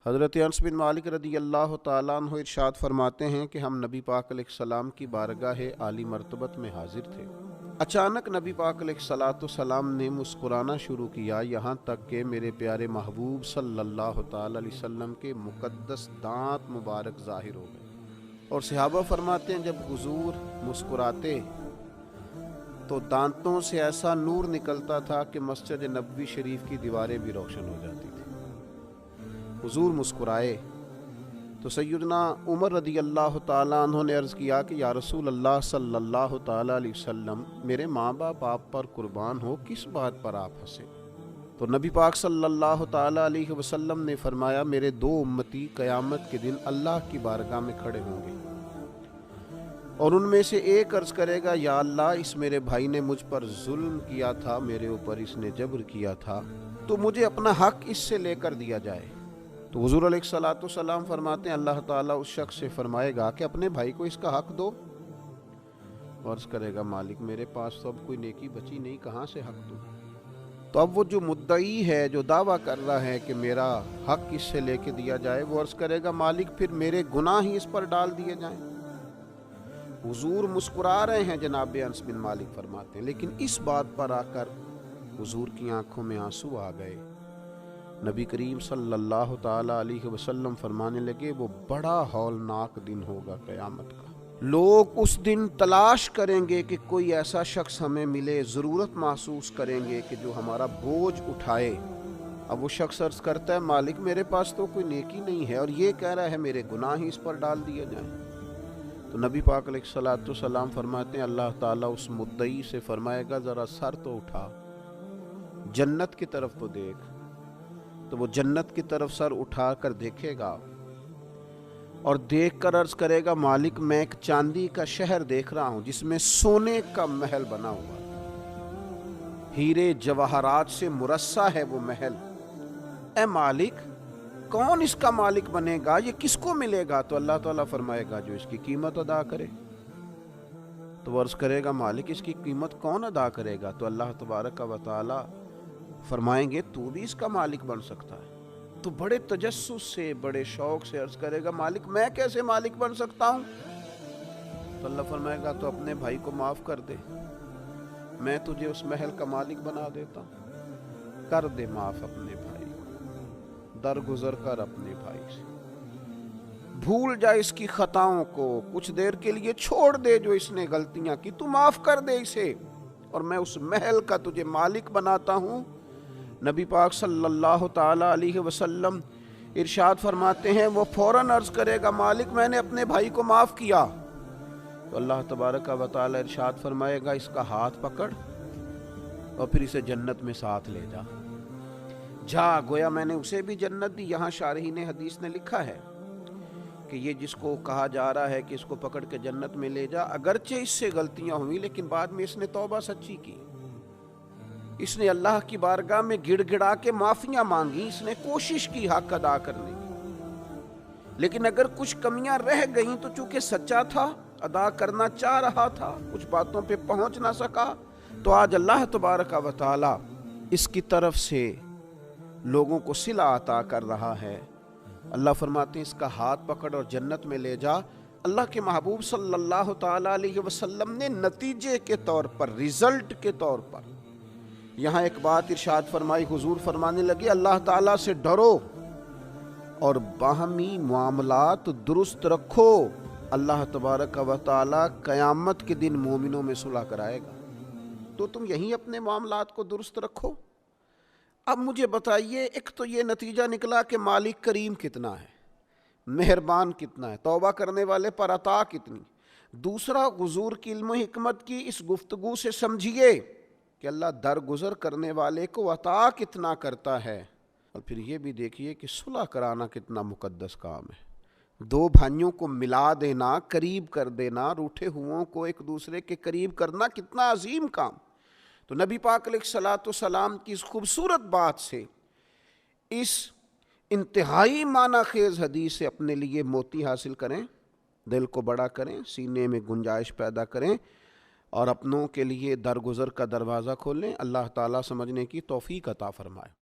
حضرت انس بن مالک رضی اللہ تعالیٰ عنہ ارشاد فرماتے ہیں کہ ہم نبی پاک علیہ السلام کی بارگاہ عالی مرتبت میں حاضر تھے۔ اچانک نبی پاک علیہ السلام نے مسکرانا شروع کیا، یہاں تک کہ میرے پیارے محبوب صلی اللہ تعالیٰ علیہ وسلم کے مقدس دانت مبارک ظاہر ہو گئے۔ اور صحابہ فرماتے ہیں جب حضور مسکراتے تو دانتوں سے ایسا نور نکلتا تھا کہ مسجد نبوی شریف کی دیواریں بھی روشن ہو جاتی تھی۔ حضور مسکرائے تو سیدنا عمر رضی اللہ تعالیٰ عنہ نے عرض کیا کہ یا رسول اللہ صلی اللہ تعالیٰ علیہ وسلم، میرے ماں باپ آپ پر قربان ہو، کس بات پر آپ ہنسے؟ تو نبی پاک صلی اللہ تعالیٰ علیہ وسلم نے فرمایا، میرے دو امتی قیامت کے دن اللہ کی بارگاہ میں کھڑے ہوں گے اور ان میں سے ایک عرض کرے گا، یا اللہ، اس میرے بھائی نے مجھ پر ظلم کیا تھا، میرے اوپر اس نے جبر کیا تھا، تو مجھے اپنا حق اس سے لے کر دیا جائے۔ تو حضور علیہ السلام فرماتے ہیں اللہ تعالیٰ اس شخص سے فرمائے گا کہ اپنے بھائی کو اس کا حق دو۔ عرض کرے گا، مالک میرے پاس تو اب کوئی نیکی بچی نہیں، کہاں سے حق دوں؟ تو اب وہ جو مدعی ہے، جو دعویٰ کر رہا ہے کہ میرا حق اس سے لے کے دیا جائے، وہ عرض کرے گا، مالک پھر میرے گناہ ہی اس پر ڈال دیے جائیں۔ حضور مسکرا رہے ہیں، جناب انس بن مالک فرماتے ہیں، لیکن اس بات پر آ کر حضور کی آنکھوں میں آنسو آ گئے۔ نبی کریم صلی اللہ تعالیٰ علیہ وسلم فرمانے لگے، وہ بڑا ہولناک دن ہوگا قیامت کا۔ لوگ اس دن تلاش کریں گے کہ کوئی ایسا شخص ہمیں ملے، ضرورت محسوس کریں گے کہ جو ہمارا بوجھ اٹھائے۔ اب وہ شخص عرض کرتا ہے، مالک میرے پاس تو کوئی نیکی نہیں ہے، اور یہ کہہ رہا ہے میرے گناہ ہی اس پر ڈال دیے جائیں۔ تو نبی پاک علیہ السلام فرماتے ہیں اللہ تعالیٰ اس مدعی سے فرمائے گا، ذرا سر تو اٹھا، جنت کی طرف تو دیکھ۔ تو وہ جنت کی طرف سر اٹھا کر دیکھے گا اور دیکھ کر عرض کرے گا، مالک میں ایک چاندی کا شہر دیکھ رہا ہوں جس میں سونے کا محل بنا ہوا ہے، ہیرے جواہرات سے مرصع ہے وہ محل۔ اے مالک، کون اس کا مالک بنے گا؟ یہ کس کو ملے گا؟ تو اللہ تعالیٰ فرمائے گا، جو اس کی قیمت ادا کرے۔ تو وہ عرض کرے گا، مالک اس کی قیمت کون ادا کرے گا؟ تو اللہ تبارک و تعالیٰ فرمائیں گے، تو بھی اس کا مالک بن سکتا ہے۔ تو بڑے تجسس سے، بڑے شوق سے عرض کرے گا، مالک میں کیسے مالک بن سکتا ہوں؟ تو اللہ فرمائے گا، تو اپنے بھائی کو معاف کر دے، میں تجھے اس محل کا مالک بنا دیتا ہوں۔ کر دے معاف اپنے بھائی کو، درگزر کر اپنے بھائی سے، بھول جا اس کی خطاؤں کو، کچھ دیر کے لیے چھوڑ دے جو اس نے غلطیاں کی، تو معاف کر دے اسے، اور میں اس محل کا تجھے مالک بناتا ہوں۔ نبی پاک صلی اللہ تعالیٰ علیہ وسلم ارشاد فرماتے ہیں، وہ فوراً عرض کرے گا، مالک میں نے اپنے بھائی کو معاف کیا۔ تو اللہ تبارک و تعالیٰ ارشاد فرمائے گا، اس کا ہاتھ پکڑ اور پھر اسے جنت میں ساتھ لے جا۔ جا، گویا میں نے اسے بھی جنت دی۔ یہاں شارحین حدیث نے لکھا ہے کہ یہ جس کو کہا جا رہا ہے کہ اس کو پکڑ کے جنت میں لے جا، اگرچہ اس سے غلطیاں ہوئی لیکن بعد میں اس نے توبہ سچی کی، اس نے اللہ کی بارگاہ میں گڑ گڑا کے معافیاں مانگی، اس نے کوشش کی حق ادا کرنے کی، لیکن اگر کچھ کمیاں رہ گئیں تو چونکہ سچا تھا، ادا کرنا چاہ رہا تھا، کچھ باتوں پہ پہنچ نہ سکا، تو آج اللہ تبارک و تعالی اس کی طرف سے لوگوں کو صلہ عطا کر رہا ہے۔ اللہ فرماتے ہیں، اس کا ہاتھ پکڑ اور جنت میں لے جا۔ اللہ کے محبوب صلی اللہ تعالیٰ علیہ وسلم نے نتیجے کے طور پر، رزلٹ کے طور پر یہاں ایک بات ارشاد فرمائی۔ حضور فرمانے لگے، اللہ تعالیٰ سے ڈرو اور باہمی معاملات درست رکھو، اللہ تبارک و تعالیٰ قیامت کے دن مومنوں میں صلح کرائے گا، تو تم یہیں اپنے معاملات کو درست رکھو۔ اب مجھے بتائیے، ایک تو یہ نتیجہ نکلا کہ مالک کریم کتنا ہے، مہربان کتنا ہے، توبہ کرنے والے پر عطا کتنی۔ دوسرا، حضور کی علم و حکمت کی اس گفتگو سے سمجھیے کہ اللہ درگزر کرنے والے کو عطا کتنا کرتا ہے، اور پھر یہ بھی دیکھیے کہ صلح کرانا کتنا مقدس کام ہے۔ دو بھائیوں کو ملا دینا، قریب کر دینا، روٹھے ہوئوں کو ایک دوسرے کے قریب کرنا کتنا عظیم کام۔ تو نبی پاک علیہ السلام کی اس خوبصورت بات سے، اس انتہائی معنی خیز حدیث سے اپنے لیے موتی حاصل کریں، دل کو بڑا کریں، سینے میں گنجائش پیدا کریں، اور اپنوں کے لیے درگزر کا دروازہ کھولیں۔ اللہ تعالیٰ سمجھنے کی توفیق عطا فرمائے۔